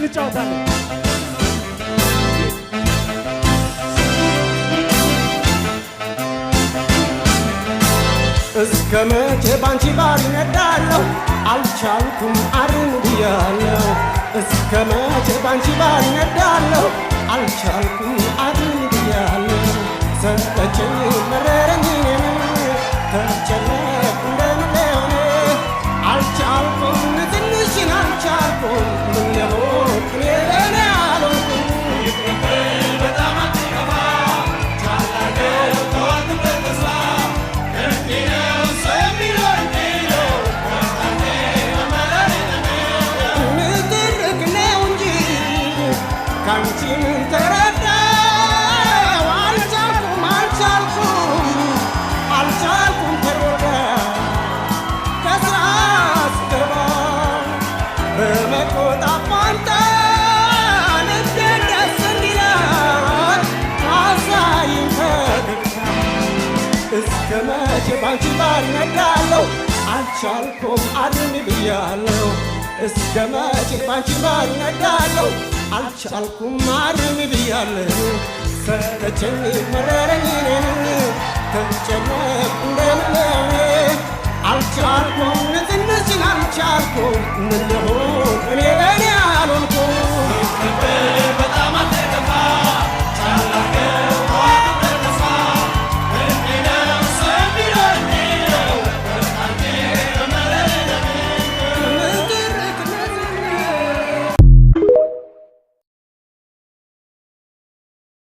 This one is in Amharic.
እንጫወታለን እስከ መቼ ባንቺ ባልነዳለሁ አልቻልኩም አርን ብያለሁ እስከ መቼ ባንቺ ባልነዳለሁ አልቻልኩም አርን ብያለሁ ሰለቸኝ መረረኝ ተጨነቅኩ እንደምለሆነ አልቻልኩም ትንሽን አልቻልኩም ምን ልሆን እኔ ለእኔ አልሆንኩም በጣም አትከፋ ቻላገው ተዋት በተስፋ ካንቺ ምን ተረዳው አልቻልኩም ተረዳ ከስራ ስገባ በመቆጣት ፋንታ ልቤ ደስ እንዲላት አሳይኝ ፈገግታ እስከ መቼ ባንቺ ባልነዳለሁ አልቻልኩም አድን ብያለሁ እስከ መቼ ባንቺ ባልነዳለሁ አልቻልኩም አድን ብያለሁ ሰለቸኝ መረረኝ ተጨነቅኩ እንደምለሆነ አልቻልኩም ትንሽን አልቻልኩም ምን ልሆን እኔ ለእኔ